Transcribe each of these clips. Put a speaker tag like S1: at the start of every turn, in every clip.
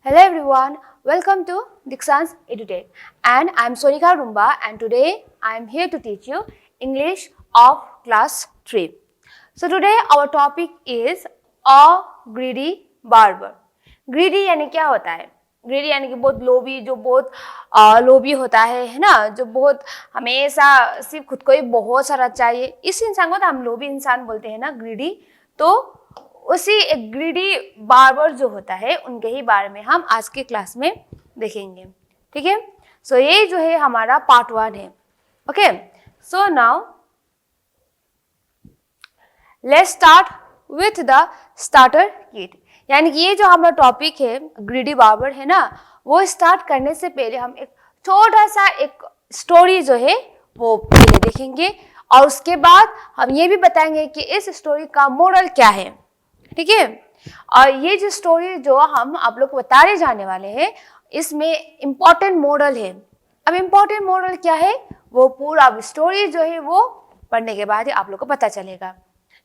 S1: Hello everyone, welcome to Dixon's EduTech and I am Sonika Rumba and today I am here to teach you English of class 3. So today our topic is a greedy barber. Greedy यानी क्या होता है? Greedy यानी कि बहुत लोभी, जो बहुत लोभी होता है ना, जो बहुत हमेशा सिर्फ खुद को ही बहुत सारा चाहिए, इस इंसान को तो हम लोभी इंसान बोलते हैं ना, greedy. तो उसी एक ग्रीडी बार्बर जो होता है उनके ही बारे में हम आज के क्लास में देखेंगे. ठीक है, सो ये जो है हमारा पार्ट 1 है. Okay, so now let's start with the starter kit. यानी कि ये जो हमारा टॉपिक है ग्रीडी बार्बर है ना, वो स्टार्ट करने से पहले हम एक छोटा सा एक स्टोरी जो है वो पहले देखेंगे और उसके बाद हम ये भी बताएंगे कि इस स्टोरी का मोरल क्या है. ठीक है, और ये जो स्टोरी जो हम आप लोग को बताने जाने वाले हैं इसमें इम्पोर्टेंट मोरल है. अब इम्पोर्टेंट मोरल क्या है वो पूरा स्टोरी जो है वो पढ़ने के बाद ही आप लोग को पता चलेगा.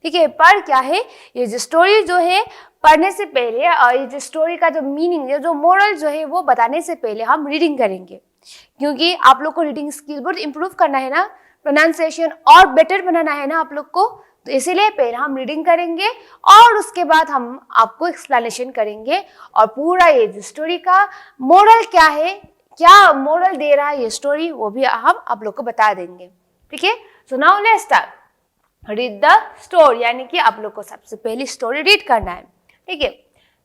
S1: ठीक है, पर क्या है ये जो स्टोरी जो है पढ़ने से पहले और ये जो स्टोरी का जो मीनिंग है, जो मोरल जो है वो बताने से पहले हम रीडिंग करेंगे, क्योंकि आप लोग को रीडिंग स्किल बहुत इम्प्रूव करना है ना, प्रोनाउंसिएशन और बेटर बनाना है ना आप लोग को. तो इसीलिए पहले हम रीडिंग करेंगे और उसके बाद हम आपको एक्सप्लेनेशन करेंगे और पूरा ये जो स्टोरी का मोरल क्या है, क्या मोरल दे रहा है ये स्टोरी, वो भी हम आप लोग को बता देंगे. ठीक है, so now let's start. Read the story, यानी कि आप लोग को सबसे पहले स्टोरी रीड करना है. ठीक है,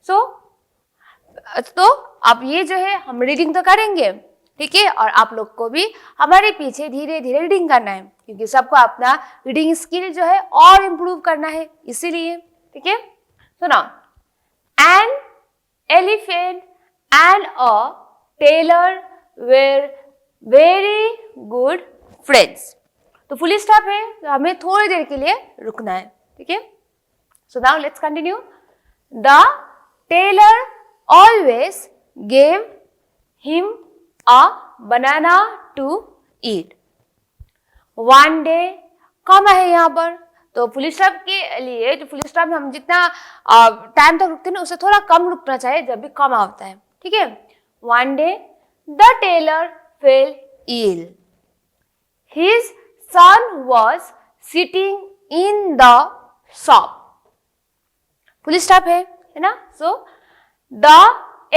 S1: तो अब ये जो है हम रीडिंग तो करेंगे. ठीक है, और आप लोग को भी हमारे पीछे धीरे धीरे रीडिंग करना है, क्योंकि सबको अपना रीडिंग स्किल जो है और इम्प्रूव करना है इसीलिए. ठीक है, सुना. An elephant and a tailor were very good friends. तो फुल स्टॉप है, तो हमें थोड़ी देर के लिए रुकना है. ठीक है, so now let's continue. The tailor always gave him a banana to eat. One day, कम है यहाँ पर, तो फुल स्टॉप के लिए जो फुल स्टॉप में हम जितना टाइम तक रुकते हैं ना उससे थोड़ा कम रुकना चाहिए जब भी कम होता है. ठीक है. One day, the tailor fell ill. His son was sitting in the shop. Full stop है ना. So the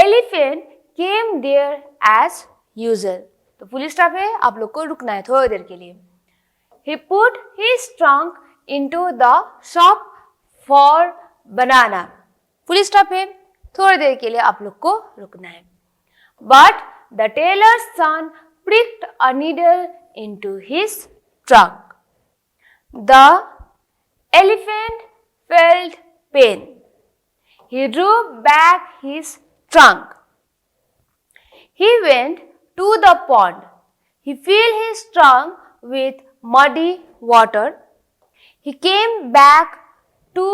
S1: elephant came there as usual. तो फुल स्टॉप है, आप लोग को रुकना है थोड़ी देर के लिए. He put his trunk into the shop for banana. Full stop है, थोड़ी देर के लिए आप लोग को रुकना है. But the tailor's son pricked a needle into his trunk. The elephant felt pain. He drew back his trunk. He went to the pond. He filled his trunk with muddy water. He came back to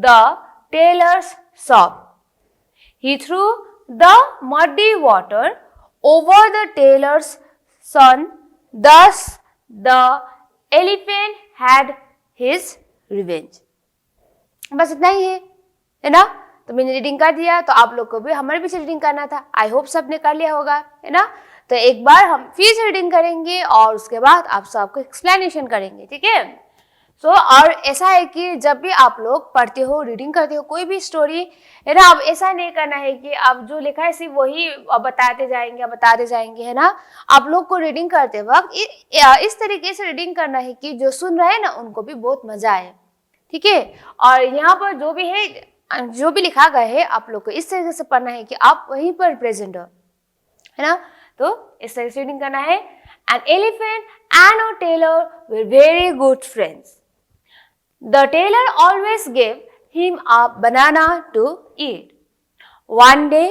S1: the tailor's shop. He threw the muddy water over the tailor's son. Thus, the elephant had his revenge. बस इतना ही है ना. तो मैंने reading कर दिया, तो आप लोग को भी हमारे पीछे रीडिंग करना था. आई होप सबने कर लिया होगा, है ना. तो एक बार हम फिर से रीडिंग करेंगे और उसके बाद आप सबको एक्सप्लेनेशन करेंगे. ठीक है. सो और ऐसा है कि जब भी आप लोग पढ़ते हो, रीडिंग करते हो कोई भी स्टोरी, है ना, अब ऐसा नहीं करना है कि आप जो लिखा है सिर्फ वही बताते जाएंगे, है ना. आप लोग को रीडिंग करते वक्त इस तरीके से रीडिंग करना है कि जो सुन रहे हैं ना उनको भी बहुत मजा आए. ठीक है, और यहाँ पर जो भी लिखा गया है आप लोग को इस तरीके से पढ़ना है कि आप वहीं पर प्रेजेंट हो, है ना. तो इस तरह से रीडिंग करना है. An elephant and a tailor were very good friends. The tailor always gave him a banana to eat. One day,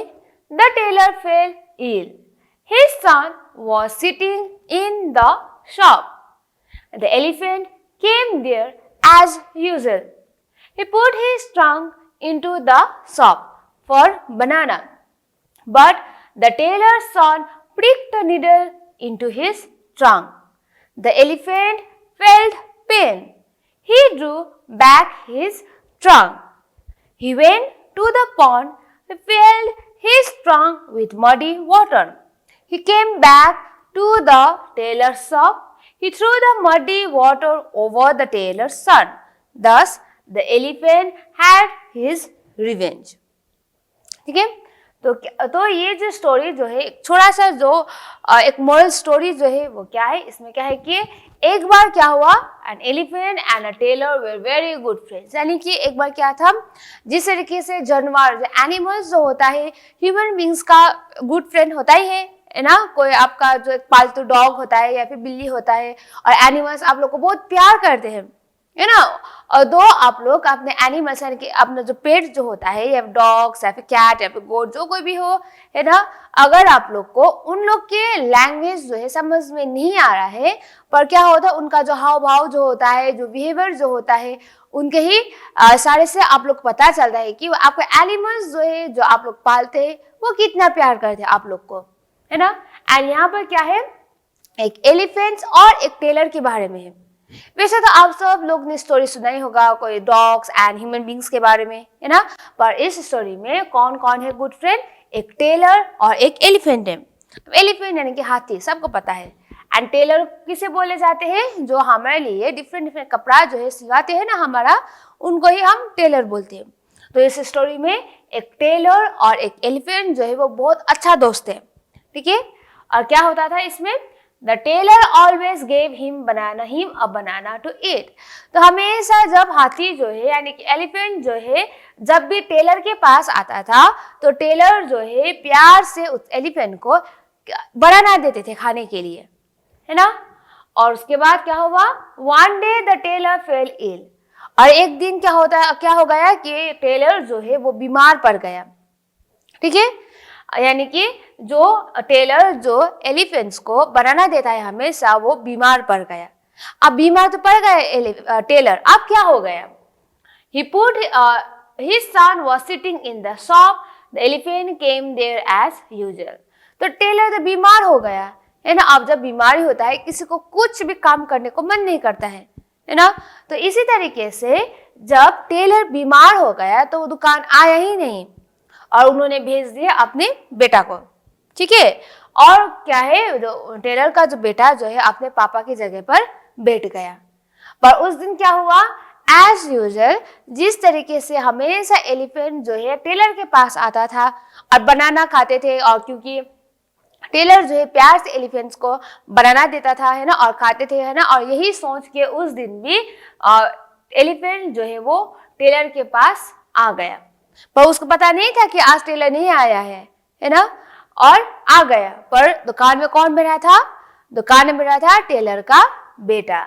S1: the tailor fell ill. His son was sitting in the shop. The elephant came there as usual. He put his trunk into the shop for banana. But the tailor's son pricked a needle into his trunk. The elephant felt pain. He drew back his trunk. He went to the pond, filled his trunk with muddy water. He came back to the tailor's shop. He threw the muddy water over the tailor's son. Thus, the elephant had his revenge. ठीक है, तो ये जो story जो है एक छोटा सा जो एक मोरल स्टोरी जो है वो क्या है, इसमें क्या है कि एक बार क्या हुआ, an elephant and a tailor were very good friends. यानी कि एक बार क्या था, जिस तरीके से जानवर एनिमल्स जो होता है ह्यूमन बींग्स का गुड फ्रेंड होता ही है ना। कोई आपका जो एक पालतू डॉग होता है या फिर बिल्ली होता है, और एनिमल्स आप लोग को बहुत प्यार करते हैं, है ना। और दो आप लोग अपने एनिमल्स यानी कि अपना जो पेट जो होता है, या डॉग्स या फिर कैट या फिर गोट जो कोई भी हो, है ना, अगर आप लोग को उन लोग के लैंग्वेज जो है समझ में नहीं आ रहा है, पर क्या होता है उनका जो हाव भाव जो होता है, जो बिहेवियर जो होता है, उनके ही सारे से आप लोग को पता चलता है कि आपके एनिमल्स जो है जो आप लोग पालते हैं वो कितना प्यार करते हैं आप लोग को, है ना। एंड यहाँ पर क्या है, एक एलिफेंट्स और एक टेलर के बारे में है। वैसे तो आप सब लोग ने स्टोरी सुना ही होगा कोई डॉग्स एंड ह्यूमन बींग्स के बारे में, है ना। पर इस स्टोरी में कौन कौन है गुड फ्रेंड, एक टेलर और एक एलिफेंट है। एलिफेंट यानी कि हाथी, सबको पता है। एंड टेलर किसे बोले जाते हैं, जो हमारे लिए डिफरेंट डिफरेंट कपड़ा जो है सिलाते हैं ना हमारा, उनको ही हम टेलर बोलते हैं। तो इस स्टोरी में एक टेलर और एक एलिफेंट जो है वो बहुत अच्छा दोस्त है, ठीक है। और क्या होता था इसमें, The tailor always gave him a banana to eat. तो हमेशा जब हाथी जो है यानी कि एलिफेंट जो है जब भी टेलर के पास आता था, तो टेलर जो है प्यार से उस एलिफेंट को बनाना देते थे खाने के लिए, है ना। और उसके बाद क्या हुआ, One day the tailor fell ill. और एक दिन क्या हो गया कि टेलर जो है वो बीमार पड़ गया, ठीक है। यानी कि जो टेलर जो एलिफेंट्स को बनाना देता है हमेशा, वो बीमार पड़ गया। अब बीमार तो पड़ गया टेलर, अब क्या हो गया, he put his son was sitting in the shop, the elephant came there as usual. तो टेलर तो बीमार हो गया, है ना। अब जब बीमारी होता है किसी को कुछ भी काम करने को मन नहीं करता है ना। तो इसी तरीके से जब टेलर बीमार हो गया तो वो दुकान आया ही नहीं, और उन्होंने भेज दिया अपने बेटा को, ठीक है। और क्या है, जो टेलर का जो बेटा जो है अपने पापा की जगह पर बैठ गया। पर उस दिन क्या हुआ, एज यूजुअल जिस तरीके से हमेशा एलिफेंट जो है टेलर के पास आता था और बनाना खाते थे, और क्योंकि टेलर जो है प्यार से एलिफेंट्स को बनाना देता था, है ना, और खाते थे, है ना। और यही सोच के उस दिन भी एलिफेंट जो है वो टेलर के पास आ गया, पर उसको पता नहीं था कि आज टेलर नहीं आया है ना। और आ गया, पर दुकान में कौन बैठा था, दुकान में बैठा था टेलर का बेटा।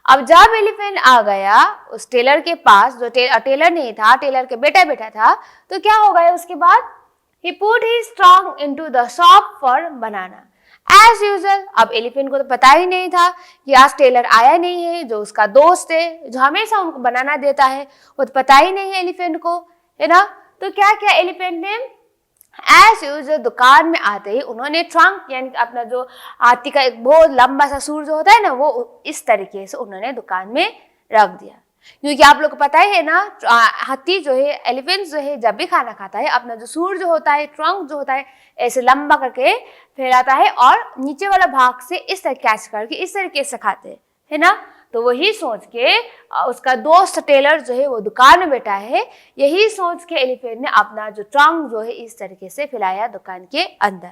S1: अब जब एलिफेंट आ गया उस टेलर के पास, जो टेलर नहीं था, टेलर के बेटा बैठा था, तो क्या हो गया उसके बाद, he put his trunk into the shop for banana as usual. अब एलिफेंट को तो पता ही नहीं था कि आज टेलर आया नहीं है, जो उसका दोस्त है जो हमेशा उनको बनाना देता है, वो तो पता ही नहीं है एलिफेंट को, है ना। तो क्या किया एलिफेंट ने, एज यूजुअल दुकान में आते ही उन्होंने ट्रंक यानी अपना जो हाथी का एक बहुत लंबा सा सूर जो होता है ना, वो इस तरीके से उन्होंने दुकान में रख दिया। क्योंकि आप लोग को पता ही है ना, हाथी जो है, एलिफेंट जो है जब भी खाना खाता है अपना जो सूर जो होता है, ट्रंक जो होता है, ऐसे लंबा करके फैलाता है और नीचे वाला भाग से इस तरह कैच करके इस तरीके से खाते हैं, है ना। तो वही सोच के उसका दोस्त टेलर जो है वो दुकान में बैठा है, यही सोच के एलिफेंट ने अपना जो ट्रंक जो है इस तरीके से फैलाया दुकान के अंदर।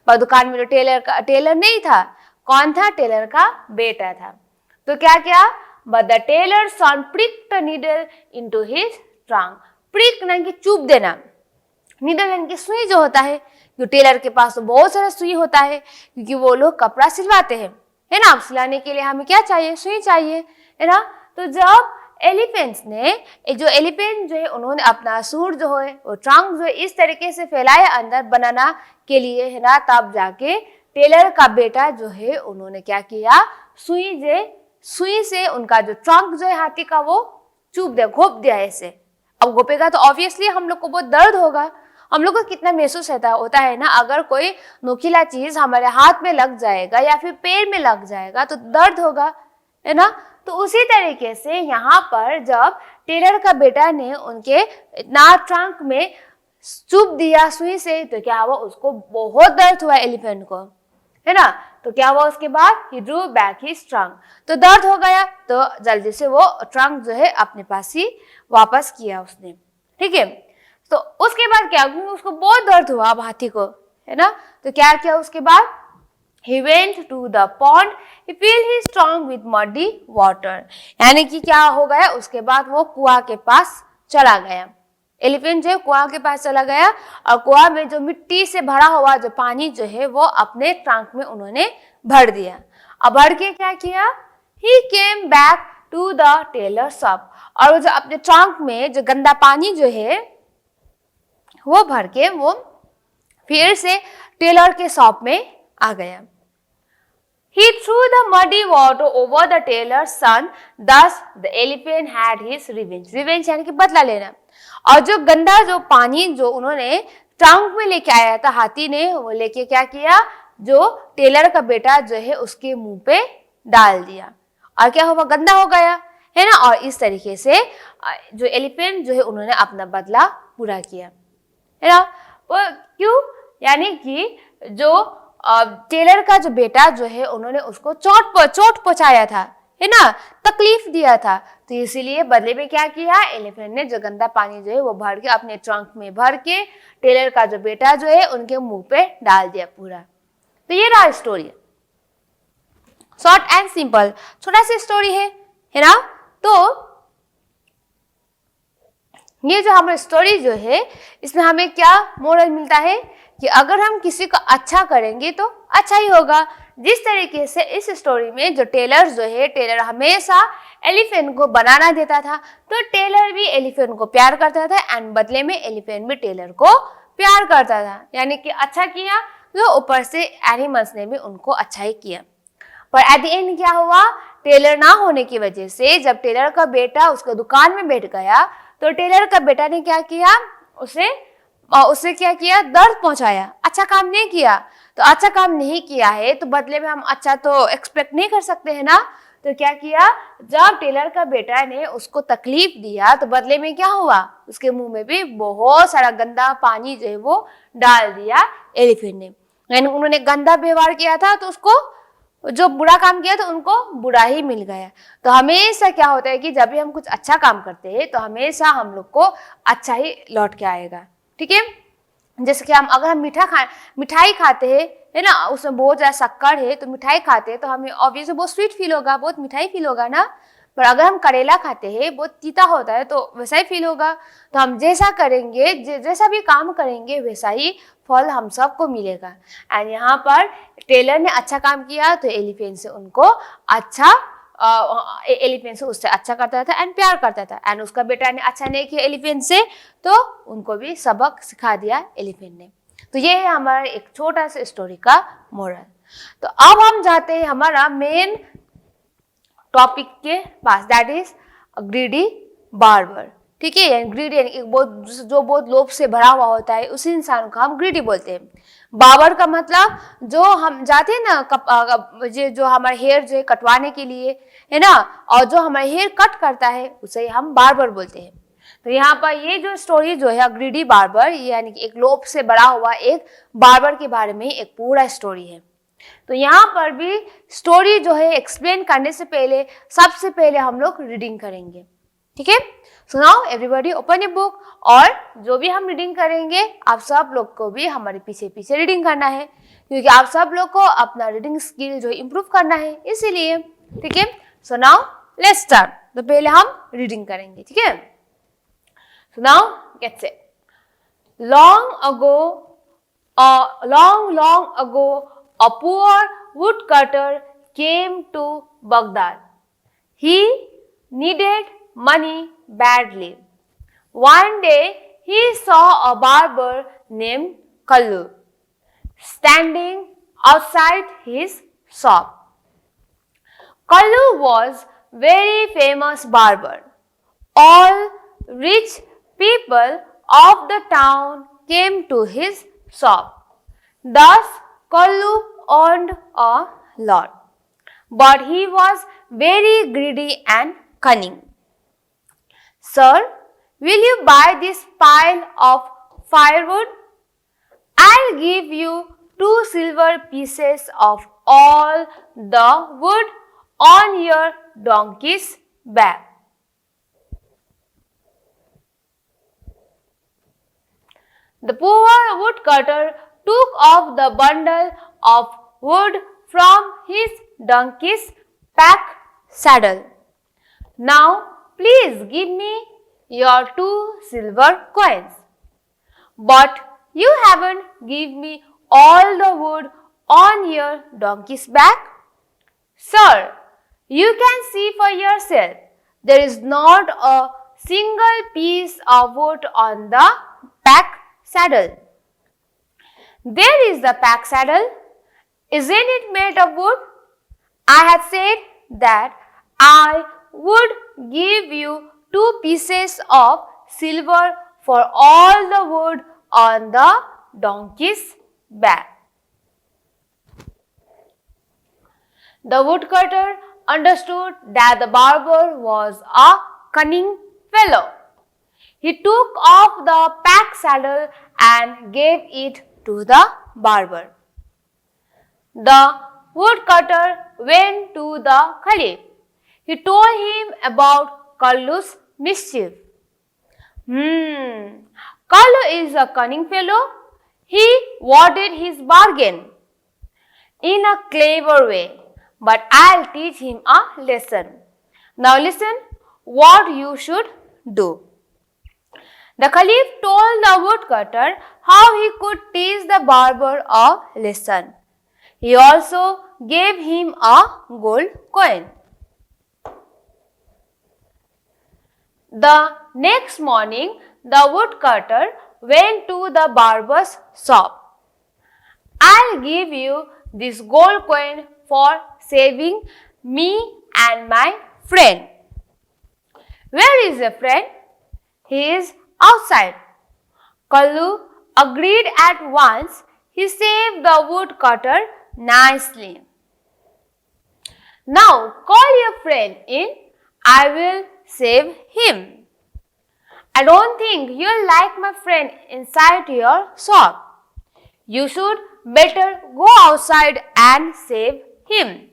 S1: पर दुकान में जो टेलर नहीं था, कौन था, टेलर का बेटा था। तो क्या किया, but the tailor's son pricked a needle into his trunk. prick यानी कि चुभ देना, नीडल यानी कि सुई जो होता है, जो टेलर के पास तो बहुत सारा सुई होता है, क्योंकि वो लोग कपड़ा सिलवाते हैं, है ना। अब सिलाने के लिए हमें क्या चाहिए, सुई चाहिए, है ना। तो जब एलिफेंट्स ने जो एलिफेंट जो है उन्होंने अपना सूर जो है वो ट्रंक जो है इस तरीके से फैलाया अंदर बनाना के लिए, है ना, तब जाके टेलर का बेटा जो है उन्होंने क्या किया, सुई से उनका जो ट्रंक जो है हाथी का वो चुभ दिया, घोप दिया ऐसे। अब घोपेगा तो ऑब्वियसली हम लोग को बहुत दर्द होगा। हम लोग को कितना महसूस होता है ना, अगर कोई नुकीला चीज हमारे हाथ में लग जाएगा या फिर पैर में लग जाएगा तो दर्द होगा, है ना। तो उसी तरीके से यहाँ पर जब टेलर का बेटा ने उनके ना ट्रंक में चुभ दिया सुई से तो क्या हुआ, उसको बहुत दर्द हुआ एलिफेंट को, है ना। तो क्या हुआ उसके बाद, ही ड्रू बैक हिज ट्रंक, तो दर्द हो गया तो जल्दी से वो ट्रंक जो है अपने पास ही वापस किया उसने, ठीक है। तो उसके बाद क्या, क्योंकि उसको बहुत दर्द हुआ अब हाथी को, है ना, तो क्या किया उसके बाद, he went to the pond, he filled his trunk with muddy water, यानी कि क्या हो गया उसके बाद वो कुआं के पास चला गया, एलिफेंट जो है कुआं के पास चला गया और कुआं में जो मिट्टी से भरा हुआ जो पानी जो है वो अपने ट्रंक में उन्होंने भर दिया। अब भर के क्या किया, he came back to the tailor shop, और वो जो अपने ट्रंक में जो गंदा पानी जो है वो भर के वो फिर से टेलर के शॉप में आ गया। He threw the muddy water over the tailor's son, thus the elephant had his revenge. Revenge यानी कि बदला लेना। और जो गंदा जो पानी जो उन्होंने ट्रंक में लेके आया था हाथी ने, वो लेके क्या किया, जो टेलर का बेटा जो है उसके मुंह पे डाल दिया और क्या हुआ, गंदा हो गया, है ना। और इस तरीके से जो एलिफेंट जो है उन्होंने अपना बदला पूरा किया, है ना। वो क्यों, यानी कि जो टेलर का जो बेटा जो है उन्होंने उसको चोट पहुंचाया था, है ना, तकलीफ दिया था, तो इसीलिए बदले में क्या किया, एलिफेंट ने जो गंदा पानी जो है वो भर के अपने ट्रंक में भर के टेलर का जो बेटा जो है उनके मुंह पे डाल दिया पूरा। तो ये रहा स्टोरी, शॉर्ट एंड सिंपल, छोटा सी स्टोरी है ना। तो ये जो हमारी स्टोरी जो है इसमें हमें क्या मोरल मिलता है कि अगर हम किसी को अच्छा करेंगे तो अच्छा ही होगा। जिस तरीके से इस स्टोरी में जो टेलर जो है, टेलर हमेशा एलिफेंट को बनाना देता था, तो टेलर भी एलिफेंट को प्यार करता था एंड बदले में एलिफेंट भी टेलर को प्यार करता था, यानी कि अच्छा किया तो ऊपर से एनिमल्स ने भी उनको अच्छा ही किया। पर एट द एंड क्या हुआ, टेलर ना होने की वजह से जब टेलर का बेटा उसके दुकान में बैठ गया तो टेलर का बेटा ने क्या किया, उसे क्या किया, दर्द पहुंचाया, अच्छा काम नहीं किया। तो अच्छा काम नहीं किया है तो बदले में हम अच्छा तो एक्सपेक्ट नहीं कर सकते हैं ना। तो क्या किया, जब टेलर का बेटा ने उसको तकलीफ दिया तो बदले में क्या हुआ, उसके मुंह में भी बहुत सारा गंदा पानी जो है वो डाल दिया एलिफेंट ने। यानी उन्होंने गंदा व्यवहार किया था तो उसको जो बुरा काम किया तो उनको बुरा ही मिल गया। तो हमेशा क्या होता है कि जब भी हम कुछ अच्छा काम करते हैं तो हमेशा हम लोग को अच्छा ही लौट के आएगा, ठीक है। जैसे कि अगर हम मिठाई खाते हैं, है ना, उसमें बहुत ज़्यादा शक्कर है तो मिठाई खाते हैं तो हमें ऑब्वियसली बहुत स्वीट फील होगा, बहुत मिठाई फील होगा ना। पर अगर हम करेला खाते हैं बहुत तीता होता है तो वैसा ही फील होगा। तो हम जैसा करेंगे, जैसा भी काम करेंगे वैसा ही फल हम सबको मिलेगा। एंड यहाँ पर टेलर ने अच्छा काम किया तो एलिफेंट से उससे अच्छा करता था एंड प्यार करता था। एंड उसका बेटा ने अच्छा नहीं किया एलिफेंट से तो उनको भी सबक सिखा दिया एलिफेंट ने। तो ये है हमारा एक छोटा सा स्टोरी का मोरल। तो अब हम जाते हैं हमारा मेन टॉपिक के पास, दैट इज ग्रीडी बार्बर, ठीक है। ग्रीडी यानी जो बहुत लोभ से भरा हुआ होता है उसी इंसान को हम ग्रीडी बोलते हैं। बार्बर का मतलब जो हम जाते हैं ना जो हमारे हेयर जो है कटवाने के लिए, है ना, और जो हमारे हेयर कट करता है उसे हम बार्बर बोलते हैं। तो यहाँ पर ये जो स्टोरी जो है ग्रीडी बार्बर, यानी कि एक लोभ से भरा हुआ एक बार्बर के बारे में एक पूरा स्टोरी है। तो यहाँ पर भी स्टोरी जो है एक्सप्लेन करने से पहले सबसे पहले हम लोग रीडिंग करेंगे, ठीक है। So now everybody open a book, और जो भी हम रीडिंग करेंगे आप सब लोग को भी हमारे पीछे पीछे रीडिंग करना है, क्योंकि आप सब लोग को अपना रीडिंग स्किल जो इम्प्रूव करना है इसीलिए, ठीक है। So now let's start. तो पहले हम रीडिंग करेंगे, ठीक है। So now gets it. long ago a poor woodcutter came to Baghdad. He needed money badly. One day he saw a barber named Kallu standing outside his shop. Kallu was very famous barber. All rich people of the town came to his shop. Thus Kallu earned a lot, but he was very greedy and cunning. Sir, will you buy this pile of firewood? I'll give you 2 silver pieces of all the wood on your donkey's back. The poor woodcutter took off the bundle of wood from his donkey's back saddle. Now, please give me your 2 silver coins. But you haven't given me all the wood on your donkey's back. Sir, you can see for yourself. There is not a single piece of wood on the back saddle. There is the pack saddle. Isn't it made of wood? I have said that I would give you 2 pieces of silver for all the wood on the donkey's back. The woodcutter understood that the barber was a cunning fellow. He took off the pack saddle and gave it to the barber. The woodcutter went to the Caliph. He told him about Kallu's mischief. Kallu is a cunning fellow. He worded his bargain in a clever way, but I'll teach him a lesson. Now listen what you should do. The Caliph told the woodcutter how he could teach the barber a lesson. He also gave him a gold coin. The next morning, the woodcutter went to the barber's shop. I'll give you this gold coin for saving me and my friend. Where is your friend? He is outside. Kallu agreed at once. He saved the woodcutter nicely. Now call your friend in. I will save him. I don't think you'll like my friend inside your shop. You should better go outside and save him.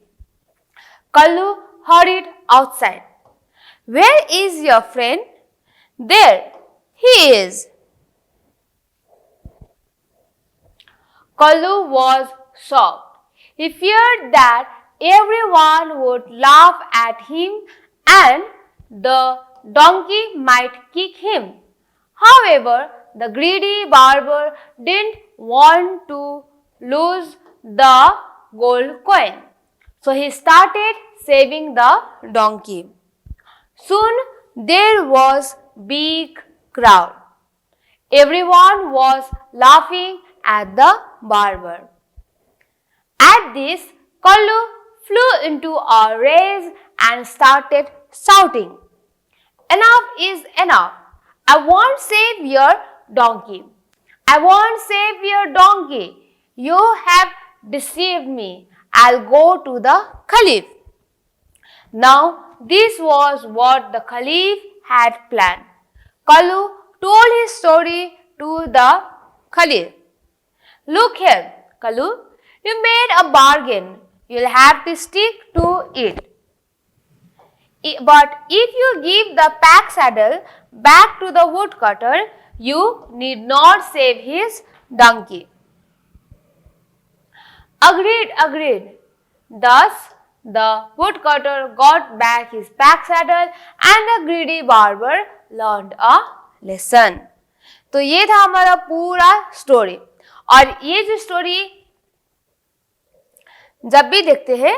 S1: Kallu hurried outside. Where is your friend? There he is. Kallu was shocked. He feared that everyone would laugh at him and the donkey might kick him. However, the greedy barber didn't want to lose the gold coin. So he started saving the donkey. Soon there was big crowd. Everyone was laughing at the barber. At this, Kallu flew into a rage and started shouting, "Enough is enough. I won't save your donkey. I won't save your donkey. You have deceived me. I'll go to the Caliph." Now, this was what the Caliph had planned. Kallu told his story to the Caliph. Look here, Kallu, you made a bargain. You'll have to stick to it. But if you give the pack saddle back to the woodcutter, you need not save his donkey. Agreed, agreed. Thus, the woodcutter got back his pack saddle and the greedy barber learned a lesson. तो ये था हमारा पूरा story. और ये जो story जब भी देखते हैं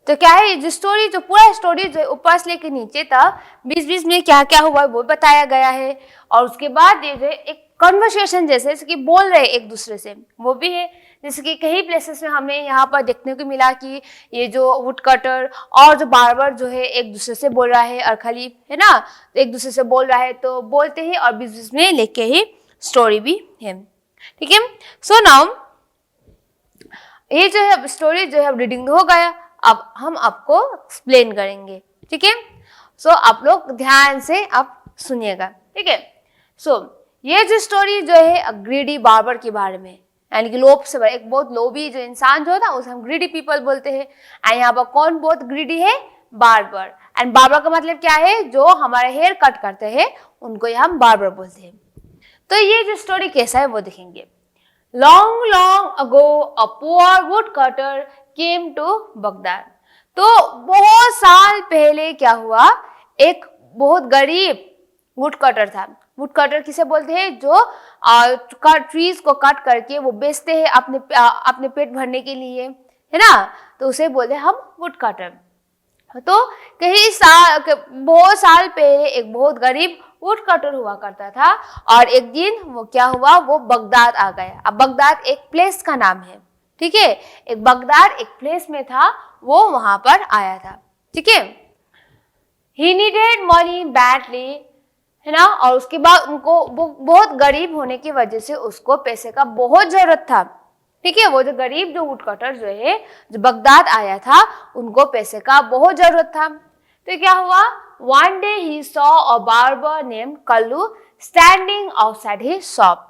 S1: तो क्या है, जो स्टोरी जो पूरा स्टोरी जो ऊपर से लेकर नीचे तक बीच बीच में क्या क्या हुआ वो बताया गया है। और उसके बाद ये जो एक कन्वर्सेशन जैसे कि बोल रहे एक दूसरे से वो भी है। जैसे कि कई प्लेसेस में हमें यहाँ पर देखने को मिला कि ये जो वुडकटर और जो बार्बर जो है एक दूसरे से बोल रहा है और खलीफ है ना, तो एक दूसरे से बोल रहा है तो बोलते ही और बीच बीच में लेके ही स्टोरी भी है। ठीक है, सो नाउ ये जो है स्टोरी जो है रीडिंग हो गया। अब हम आपको एक्सप्लेन करेंगे। ठीक है, सो आप लोग ध्यान से आप सुनिएगा। ठीक है, सो ये जो स्टोरी जो है ग्रीडी बार्बर के बारे में, यानी कि लोभ से एक बहुत लोभी जो इंसान जो होता है उसे हम ग्रीडी पीपल बोलते हैं। एंड यहाँ पर कौन बहुत ग्रीडी है? बार्बर। एंड बार्बर का मतलब क्या है? जो हमारे हेयर कट करते हैं उनको ही हम बार्बर बोलते हैं। तो ये जो स्टोरी कैसा है वो देखेंगे। Long long ago a poor woodcutter came to Baghdad. तो बहुत साल पहले क्या हुआ, एक बहुत गरीब वुड कटर था। वुड कटर किसे बोलते हैं? जो ट्रीज को कट करके वो बेचते हैं अपने पेट भरने के लिए, है ना, तो उसे बोलते हैं हम वुड कटर। तो बहुत साल पहले एक बहुत गरीब वुड कटर हुआ करता था और एक दिन वो क्या हुआ, वो बगदाद आ गया। अब बगदाद एक प्लेस का नाम है, ठीक है, एक बगदाद एक प्लेस में था, वो वहां पर आया था, ठीक है। ही नीडेड मनी बैडली, है ना, और उसके बाद उनको वो बहुत गरीब होने की वजह से उसको पैसे का बहुत जरूरत था, ठीक है। वो जो गरीब जो वुड कटर जो है जो बगदाद आया था उनको पैसे का बहुत जरूरत था। तो क्या हुआ, one day he saw a barber named Kallu standing outside his shop.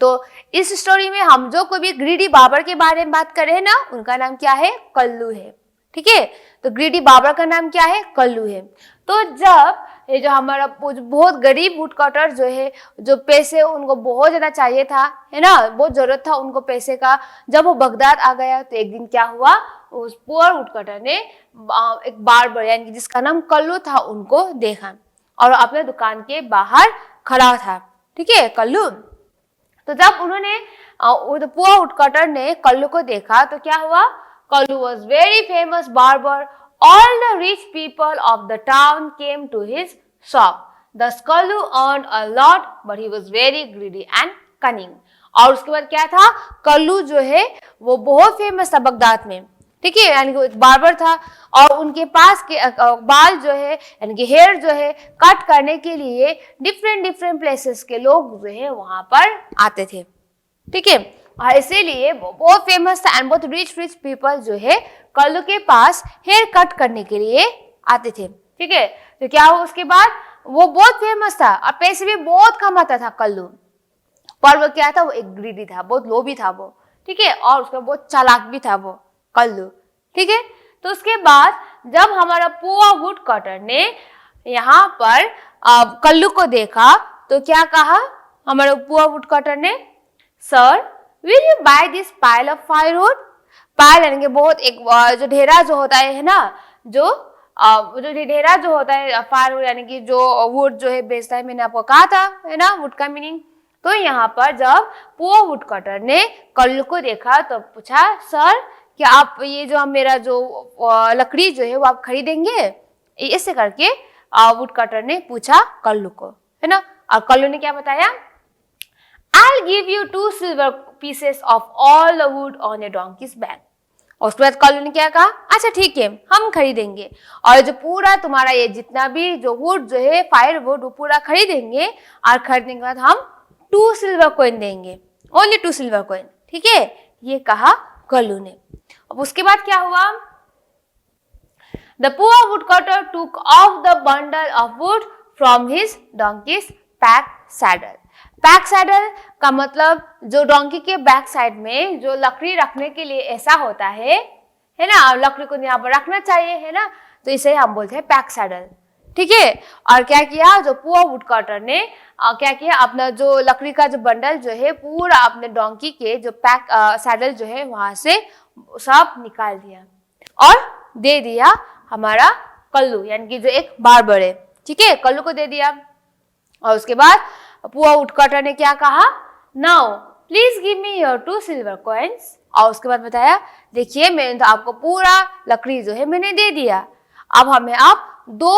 S1: तो इस स्टोरी में हम जो कोई भी ग्रीडी बार्बर के बारे में बात कर रहे हैं ना, उनका नाम क्या है? कल्लू है, ठीक है। तो ग्रीडी बार्बर का नाम क्या है? कल्लू है। तो जब ये जो हमारा बहुत गरीब वुड कटर जो है, जो पैसे उनको बहुत ज्यादा चाहिए था, है ना, बहुत जरूरत था उनको पैसे का, जब वो बगदाद आ गया तो एक दिन क्या हुआ, उस पुअर वुड कटर ने एक बार्बर यानी जिसका नाम कल्लू था उनको देखा और अपने दुकान के बाहर खड़ा था, ठीक है, कल्लू। तो जब उन्होंने पुअर वुड कटर ने कल्लू को देखा तो क्या हुआ, Kallu was very famous barber. All the rich people of the town came to his shop. Thus Kallu earned a lot, but he was very greedy and cunning. और उसके बाद क्या था, कल्लू जो है वो बहुत फेमस था बगदाद में, ठीक है, यानी कि एक बार्बर था और उनके पास के बाल जो है यानी कि हेयर जो है कट करने के लिए डिफरेंट प्लेसेस के लोग जो है वहां पर आते थे, ठीक है। और इसीलिए वो बहुत फेमस था एंड बहुत रिच पीपल जो है कल्लू के पास हेयर कट करने के लिए आते थे, ठीक है। तो क्या हुआ उसके बाद, वो बहुत फेमस था और पैसे भी बहुत कमाता था कल्लू, पर वो क्या था, वो एक ग्रीडी था, बहुत लोभी था वो, ठीक है, और उसका बहुत चालाक भी था वो कल्लू, ठीक है। तो उसके बाद जब हमारा पुअर वुड कटर ने यहाँ पर कल्लू को देखा तो क्या कहा हमारा पुअर वुड कटर ने, sir will you buy this pile of firewood. Pile यानी कि बहुत एक जो ढेरा जो होता है ना, जो ढेरा जो होता है फायरवुड यानी कि जो वुड जो है बेचता है, मैंने आपको कहा था, है ना, वुड का मीनिंग। तो यहाँ पर जब पुअर वुड कटर ने कल्लू को देखा तो पूछा, सर क्या आप ये जो मेरा जो लकड़ी जो है वो आप खरीदेंगे? ऐसे करके वुड कटर ने पूछा कल्लू को, है ना। और कल्लू ने क्या बताया, I'll give you 2 silver pieces of all the wood on a donkey's back. और उसके बाद कल्लू ने क्या कहा, अच्छा ठीक है हम खरीदेंगे और जो पूरा तुम्हारा ये जितना भी जो वुड जो है फायर वुड वो पूरा खरीदेंगे और खरीदने के बाद हम 2 सिल्वर कॉइन देंगे, ओनली 2 सिल्वर कॉइन, ठीक है, ये कहा कल्लू ने। अब उसके बाद क्या हुआ, The poor woodcutter took off the bundle of wood from his donkey's back saddle. Back saddle का मतलब जो डोंकी के बैक साइड में जो लकड़ी रखने के लिए ऐसा होता है ना, लकड़ी को यहाँ पर रखना चाहिए, है ना, तो इसे हम बोलते हैं बैक सैडल, ठीक है। और क्या किया, जो पुअर वुड कटर ने क्या किया, अपना जो लकड़ी का जो बंडल जो है पूरा अपने डोंकी के जो पैक सैडल जो है वहां से सब निकाल दिया और दे दिया हमारा कल्लू यानी कि जो एक बार्बर है, ठीक है, कल्लू को दे दिया। और उसके बाद पुअर वुड कटर ने क्या कहा, now please give me your 2 silver coins. और उसके बाद बताया, देखिए मैंने तो आपको पूरा लकड़ी जो है मैंने दे दिया, अब हमें आप 2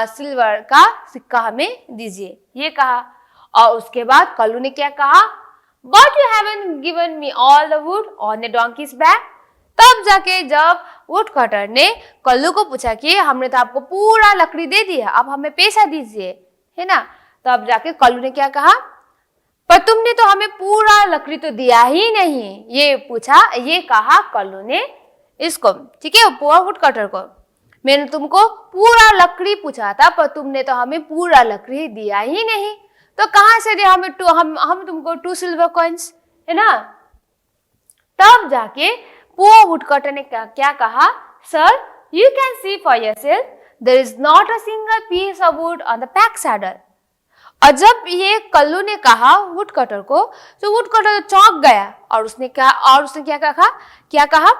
S1: सिल्वर का सिक्का हमें दीजिए, ये कहा। और उसके बाद कल्लू ने क्या कहा, but you haven't given me all the wood on the donkey's back. तब जाके जब वुड कटर ने कल्लू को पूछा कि हमने तो आपको पूरा लकड़ी दे दिया, अब हमें पैसा दीजिए, है ना, तब जाके कल्लू ने क्या कहा, पर तुमने तो हमें पूरा लकड़ी तो दिया ही नहीं, ये पूछा, ये कहा कल्लू ने इसको, ठीक है, पुअर वुड कटर को, मैंने तुमको पूरा लकड़ी पूछा था पर तुमने तो हमें पूरा लकड़ी दिया ही नहीं। तो कहाँ से दे हमें हम तुमको 2 सिल्वर कॉइन्स, है ना। तब जाके पुअर वुडकटर ने क्या कहा, sir you can see for yourself there is not a single piece of wood on the pack saddle. और जब ये कल्लू ने कहा वुडकटर को, तो वुडकटर तो चौंक गया और उसने क्या कहा,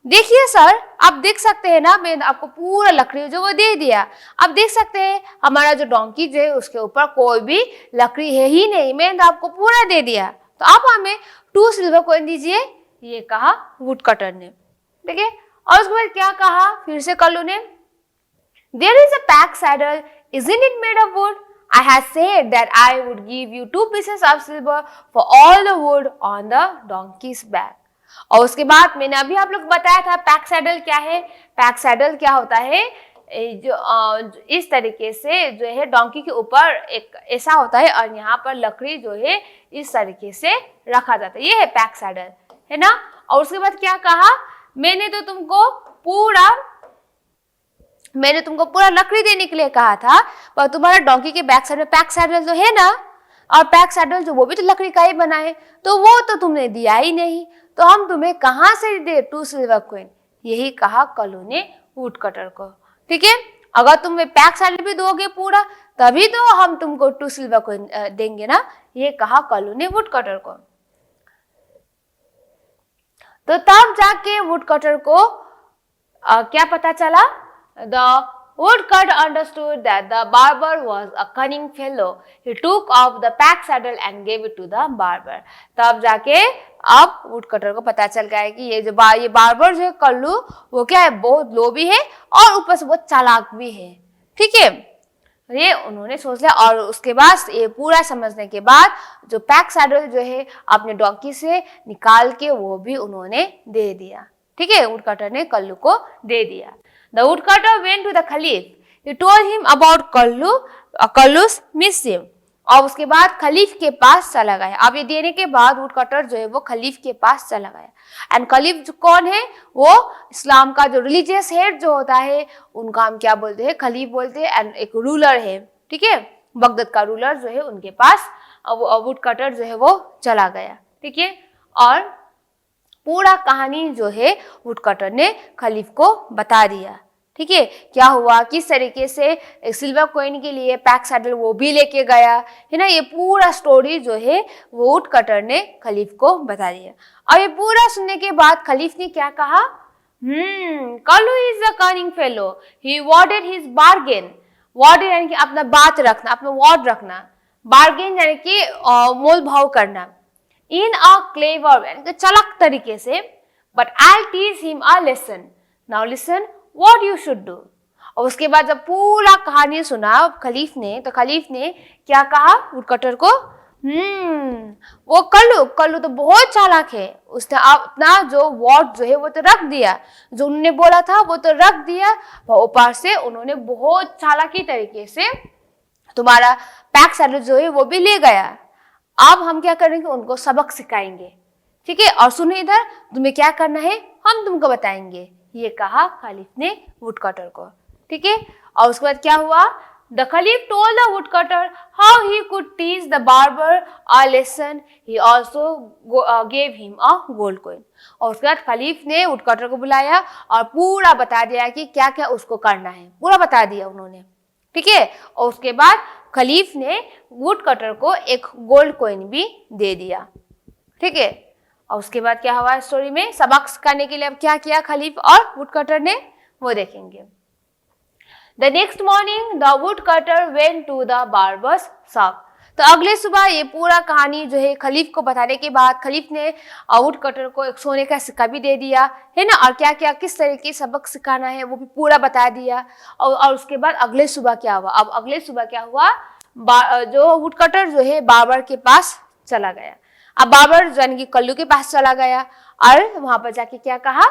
S1: देखिए सर, आप देख सकते हैं ना, मैंने आपको पूरा लकड़ी जो वो दे दिया। आप देख सकते हैं हमारा जो डोंकी जो है उसके ऊपर कोई भी लकड़ी है ही नहीं, मैंने आपको पूरा दे दिया, तो आप हमें 2 सिल्वर कॉइन दीजिए, ये कहा वुडकटर ने। ठीक है, और उसके बाद क्या कहा फिर से कल्लू ने, there is a pack saddle, isn't it made of wood? I had said that I would give you 2 pieces of silver for all the wood on the donkey's back. और उसके बाद मैंने अभी आप लोग बताया था पैक सैडल क्या है। पैक सैडल क्या होता है, जो इस तरीके से जो है डोंकी के ऊपर एक ऐसा होता है और यहाँ पर लकड़ी जो है इस तरीके से रखा जाता है, ये है पैक सैडल, है ना। और उसके बाद क्या कहा, मैंने तुमको पूरा लकड़ी देने के लिए कहा था, पर तुम्हारा डोंकी के बैक साइड में पैक सैडल तो है ना, और पैक सैडल जो वो भी तो लकड़ी का ही बना है, तो वो तो तुमने दिया ही नहीं, तो हम तुम्हें कहाँ से दे 2 सिल्वर कॉइन, यही कहा कल्लू ने वुडकटर को। ठीक है, अगर तुम पैक सैडल भी दोगे पूरा, तभी तो हम तुमको 2 सिल्वर कॉइन देंगे ना, ये कहा कल्लू ने वुडकटर को। तो तब जाके वुडकटर को क्या पता चला, the woodcutter understood that the barber was a cunning fellow. He took off the pack saddle and gave it to the barber. तब जाके अब वुडकटर को पता चल गया है कि ये बार्बर जो है कल्लू, वो क्या है, बहुत लोभी है और ऊपर से बहुत चालाक भी है। ठीक है, ये उन्होंने सोच लिया, और उसके बाद ये पूरा समझने के बाद जो पैक सैडल जो है अपने डोंकी से निकाल के वो भी उन्होंने दे दिया। ठीक है, वुडकटर ने कल्लू को दे दिया। The woodcutter went to the Khalif. He told him about Kallu's mischief. और उसके बाद खलीफ के पास चला गया। अब ये देने के बाद वुडकटर जो है वो खलीफ के पास चला गया। एंड खलीफ जो कौन है, वो इस्लाम का जो रिलीजियस हेड जो होता है उनका हम क्या बोलते हैं, खलीफ बोलते हैं, एंड एक रूलर है। ठीक है, बगदाद का रूलर जो है उनके पास वुडकटर जो है वो चला गया। ठीक है, और पूरा कहानी जो है वुडकटर ने खलीफ को बता दिया। ठीक है, क्या हुआ, किस तरीके से सिल्वर कॉइन के लिए पैक सैडल वो भी लेके गया, है ना। ये पूरा स्टोरी जो है वो वुडकटर ने खलीफ को बता दिया। और ये पूरा सुनने के बाद खलीफ ने क्या कहा, Kallu is a cunning fellow, he worded his bargain. Worded यानी कि अपना बात रखना, अपना वर्ड रखना, बार्गेन यानी कि मोल भाव करना, इन अ क्लेवर यानी कि चालाक तरीके से, but I teach him a lesson, now listen what you should do. और उसके बाद जब पूरा कहानी सुना खलीफ ने, तो खलीफ ने क्या कहा वुडकटर को, वो कल्लू तो बहुत चालाक है, उसने अपना जो वर्ड जो है वो तो रख दिया, जो उन्होंने बोला था वो तो रख दिया, और ऊपर से उन्होंने बहुत चालाकी तरीके से तुम्हारा पैक सैडल जो है वो भी ले गया। अब हम क्या करेंगे, उनको सबक सिखाएंगे। ठीक है, और सुनो इधर, तुम्हें क्या करना है हम तुमको बताएंगे, ये कहा खलीफ ने वुडकटर को। ठीक है, और उसके बाद क्या हुआ, the खलीफ told the woodcutter how he could teach the barber a lesson, he also gave him a gold coin. और उसके बाद खलीफ ने वुडकटर को बुलाया और पूरा बता दिया कि क्या क्या उसको करना है, पूरा बता दिया उन्होंने। ठीक है, और उसके बाद खलीफ ने वुडकटर को एक गोल्ड कॉइन भी दे दिया। ठीक है, और उसके बाद क्या हुआ स्टोरी में, सबक सिखाने के लिए अब क्या किया खलीफ और वुडकटर ने, वो देखेंगे। The next morning the woodcutter went to the barber's shop. तो अगले सुबह ये पूरा कहानी जो है खलीफ को बताने के बाद खलीफ ने वुडकटर को एक सोने का सिक्का भी दे दिया, है ना, और क्या क्या किस तरीके सबक सिखाना है वो भी पूरा बता दिया। और उसके बाद अगले सुबह क्या हुआ, अब अगले सुबह क्या हुआ, जो वुडकटर जो है बार्बर के पास चला गया। अब बार्बर यानी कि कल्लू के पास चला गया और वहां पर जाके क्या कहा,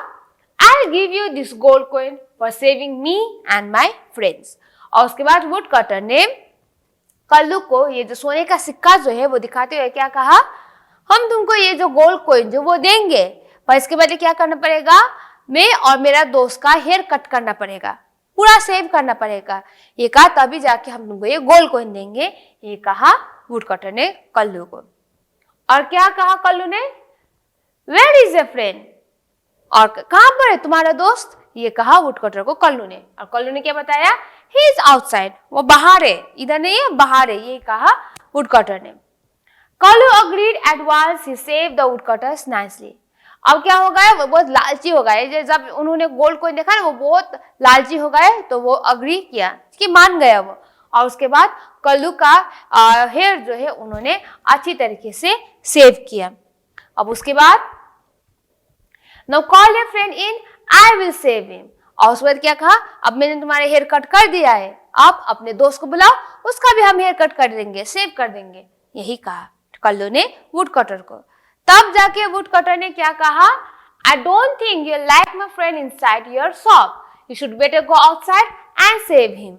S1: I'll give you this gold coin for saving me and my friends। और उसके बाद वुडकटर ने कल्लू को ये जो सोने का सिक्का जो है वो दिखाते हुए क्या कहा, हम तुमको ये जो गोल्ड कॉइन जो वो देंगे, पर इसके बाद क्या करना पड़ेगा, मैं और मेरा दोस्त का हेयर कट करना पड़ेगा, पूरा सेव करना पड़ेगा। ये कहा तभी जाके हम तुमको ये गोल्ड कॉइन देंगे, ये कहा वुडकटर ने कल्लू को। और क्या कहा कल्लू ने? Where is your friend? और कहां पर है तुम्हारा दोस्त? ये कहा वुडकटर को कल्लू ने। और कल्लू ने क्या बताया? ही इज आउटसाइड, वो बाहर है, इधर नहीं है, बाहर है, ये कहा वुडकटर ने। Kallu agreed at once, he saved the woodcutters nicely. अब क्या हो गया? वो बहुत लालची हो गए। जब उन्होंने गोल्ड कॉइन देखा ना, वो बहुत लालची हो गए, तो वो अग्री किया कि मान गया वो। और उसके बाद कल्लू का हेयर जो है उन्होंने अच्छी तरीके से सेव किया। अब उसके बाद now call your friend in, I will save him. और उसके बाद क्या कहा? अब मैंने तुम्हारे हेयर कट कर दिया है, आप अपने दोस्त को बुलाओ, उसका भी हम हेयर कट कर देंगे, सेव कर देंगे, यही कहा कल्लू ने वुडकटर को। तब जाके वुडकटर ने क्या कहा? I don't think you like my friend inside your shop, you should better go outside and save him.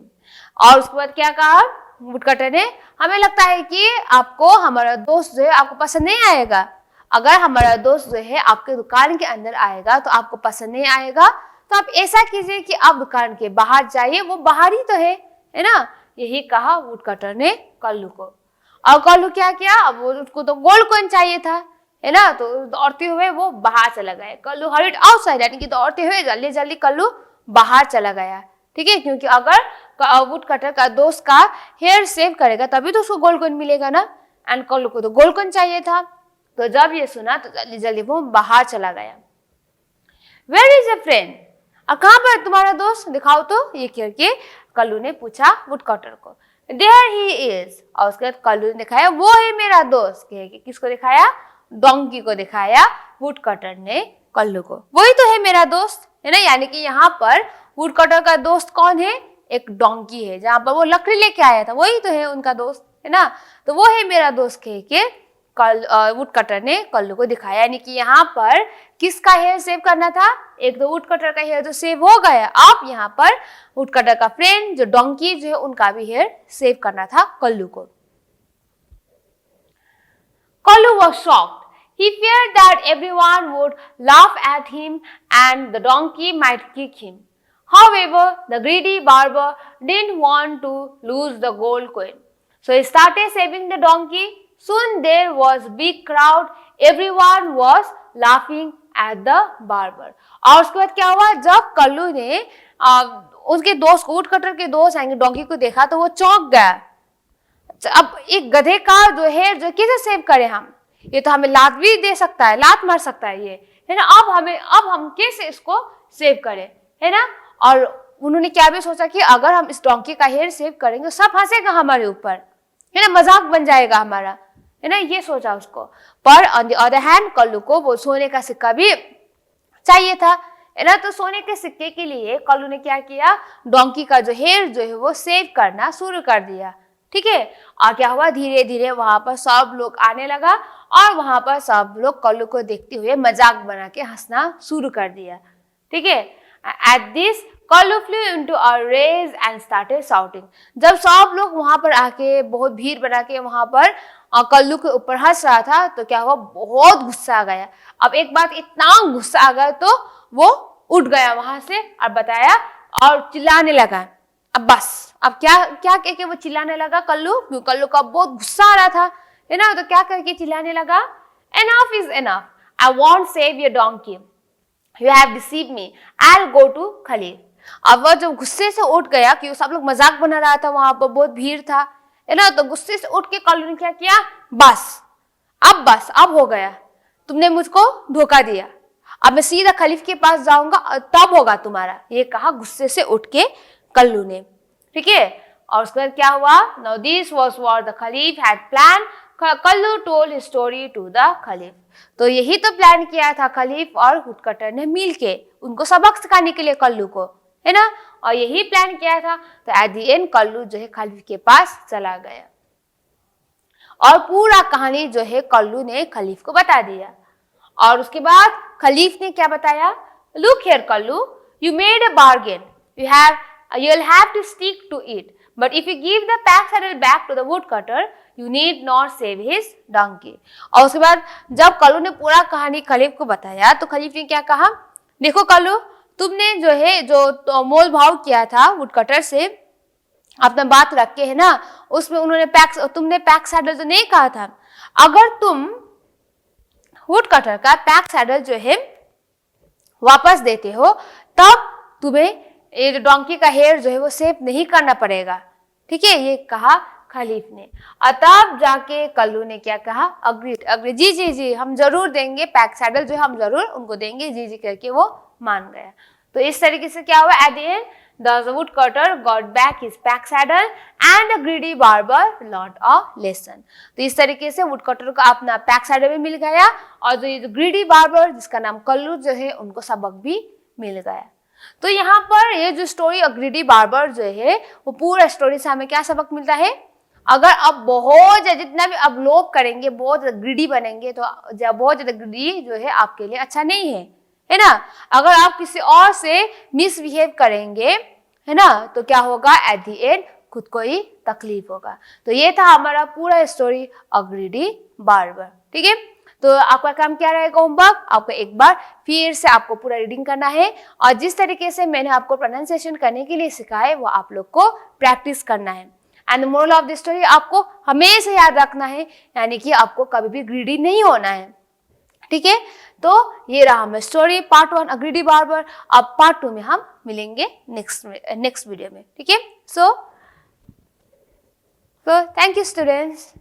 S1: और उसके बाद क्या कहा वुडकटर ने? हमें लगता है कि आपको हमारा दोस्त जो है आपको पसंद नहीं आएगा। अगर हमारा दोस्त जो है आपके दुकान के अंदर आएगा तो आपको पसंद नहीं आएगा, तो आप ऐसा कीजिए कि आप दुकान के बाहर जाइए, वो बाहर ही तो है ना, यही कहा वुडकटर ने कल्लू को। और कल्लू क्या किया? अब वो उसको तो गोल्ड कॉइन चाहिए था, है ना, तो दौड़ते हुए वो बाहर चला गया। कल्लू हरिड आउटसाइड, यानी कि दौड़ते हुए जल्दी जल्दी कल्लू बाहर चला गया। ठीक है, क्योंकि अगर वुडकटर का दोस्त का हेयर सेव करेगा तभी तो उसको गोल्ड कॉइन मिलेगा ना, एंड कल्लू को तो गोल्ड कॉइन चाहिए था। तो जब ये सुना तो जल्दी जल्दी वो बाहर चला गया। Where is your friend? और कहां पर तुम्हारा दोस्त, दिखाओ तो, ये करके कल्लू ने पूछा वुडकटर को। There he is. और उसके बाद कल्लू ने दिखाया वो है मेरा दोस्त। किसको दिखाया? डोंकी को दिखाया वुडकटर ने कल्लू को। वही तो है मेरा दोस्त, है ना, यानी कि यहाँ पर वुडकटर का दोस्त कौन है? एक डोंकी है, जहां पर वो लकड़ी लेके आया था, वही तो है उनका दोस्त, है ना। तो वो है मेरा दोस्त कह के वुडकटर ने कल्लू को दिखाया। यानी कि यहाँ पर किसका हेयर सेव करना था? एक तो वुडकटर का हेयर तो सेव हो गया, अब यहाँ पर वुडकटर का फ्रेंड जो डोंकी जो है उनका भी हेयर सेव करना था कल्लू को। Kallu was shocked. He feared that everyone would laugh at him and the donkey might kick him. However, the greedy barber didn't want to lose the gold coin. So he started saving the donkey. Soon there was a big crowd. Everyone was laughing at the barber. और उसके बाद क्या हुआ? जब कल्लू ने उसके दोस्त woodcutter के दोस्त यानी डोंकी को देखा तो वो चौंक गया। अब एक गधे का जो है जो कैसे सेव करें हम? ये तो हमें लात भी दे सकता है, लात मार सकता है, ये है ना। अब हम कैसे इसको सेव करें, है ना। और उन्होंने क्या भी सोचा कि अगर हम इस डोंकी का हेयर सेव करेंगे सब हंसेगा हमारे ऊपर, है ना, मजाक बन जाएगा हमारा, है ना, ये सोचा उसको। पर on the other hand Kallu को वो सोने का सिक्का भी चाहिए था, है ना। तो सोने के सिक्के के लिए कल्लू ने क्या किया? डोंकी का जो हेयर जो है वो सेव करना शुरू कर दिया। ठीक है, और क्या हुआ? धीरे धीरे वहां पर सब लोग आने लगा और वहां पर सब लोग कल्लू को देखते हुए मजाक बना के हंसना शुरू कर दिया। ठीक है, at this Kallu flew into a rage and started shouting. जब सब लोग वहां पर आके बहुत भीड़ बना के वहां पर कल्लू के ऊपर हंस रहा था तो क्या हुआ? बहुत गुस्सा आ गया। अब एक बात, इतना गुस्सा आ गया तो वो उठ गया वहां से और बताया और चिल्लाने लगा। अब बस, अब क्या क्या कह के वो चिल्लाने लगा कल्लू का बहुत गुस्सा आ रहा था, है ना। तो क्या करके चिल्लाने लगा? Enough is enough. I won't save your donkey. You have deceived me. I'll go to खलीफ। अब वो जब गुस्से से उठ गया कि सब लोग मजाक बना रहा था, वहां पर बहुत भीड़ था, है ना, तो गुस्से से उठ के कल्लू ने क्या किया? बस अब हो गया, तुमने मुझको धोखा दिया, अब मैं सीधा खलीफ के पास जाऊंगा तब होगा तुम्हारा, ये कहा गुस्से से उठ के कल्लू ने। ठीक है, और उसके बाद क्या हुआ? Now this was what the खलीफ had plan. Kallu told his story to the खलीफ। तो यही तो प्लान किया था खलीफ और वुडकटर ने मिलके उनको सबक सिखाने के लिए कल्लू को, है ना, और यही प्लान किया था। तो एट द एंड कल्लू जो है खलीफ के पास चला गया और पूरा कहानी जो है कल्लू ने खलीफ को बता दिया। और उसके बाद खलीफ ने क्या बताया? Look here Kallu, you made a bargain, you'll have to stick to it, but if you give the pack saddle back to the woodcutter, you need not save his donkey. और उसके बाद जब कल्लू ने पूरा कहानी खलीफ को बताया तो खलीफ ने क्या कहा? देखो कल्लू, तुमने जो है जो मोल भाव किया था वुडकटर से, अपना बात रख के, है ना, उसमें उन्होंने तुमने पैक सैडल तो नहीं कहा था। अगर तुम वुड कटर का पैक सैडल जो है वापस देते हो तब तुम्हें ये जो डोंकी का हेयर जो है वो सेव नहीं करना पड़ेगा, ठीक है, ये कहा खलीफ ने। और तब जाके कल्लू ने क्या कहा, अग्रीड, जी जी जी हम जरूर देंगे, पैक सैडल जो हम जरूर उनको देंगे, जी जी करके वो मान गया। तो इस तरीके से क्या हुआ, at the end the woodcutter got back his pack saddle and the greedy barber learned a lesson। तो इस तरीके से woodcutter को अपना पैक सैडल भी मिल गया और जो ये greedy barber जिसका नाम कल्लू जो है उनको सबक भी मिल गया। तो यहाँ पर ये जो स्टोरी ग्रीडी बार्बर जो है वो पूरा स्टोरी से हमें क्या सबक मिलता है, अगर आप बहुत जितना भी आप लोभ करेंगे, बहुत ग्रीडी बनेंगे, तो बहुत ज्यादा ग्रीडी जो है आपके लिए अच्छा नहीं है ना। अगर आप किसी और से मिसबिहेव करेंगे, है ना, तो क्या होगा, एट द एंड खुद को ही तकलीफ होगा। तो ये था हमारा पूरा स्टोरी ग्रीडी बार्बर, ठीक है। तो आपका काम क्या रहेगा, होमवर्क आपको एक बार फिर से आपको पूरा रीडिंग करना है और जिस तरीके से मैंने आपको प्रोनाउंसिएशन करने के लिए सिखाया है वो आप लोग को प्रैक्टिस करना है। And the moral of the story आपको हमेशा याद रखना है, यानी कि आपको कभी भी ग्रीडी नहीं होना है, ठीक है। तो ये रहा हमारा स्टोरी पार्ट 1 ग्रीडी बार्बर। अब पार्ट 2 में हम मिलेंगे नेक्स्ट वीडियो में, ठीक है। So thank you students.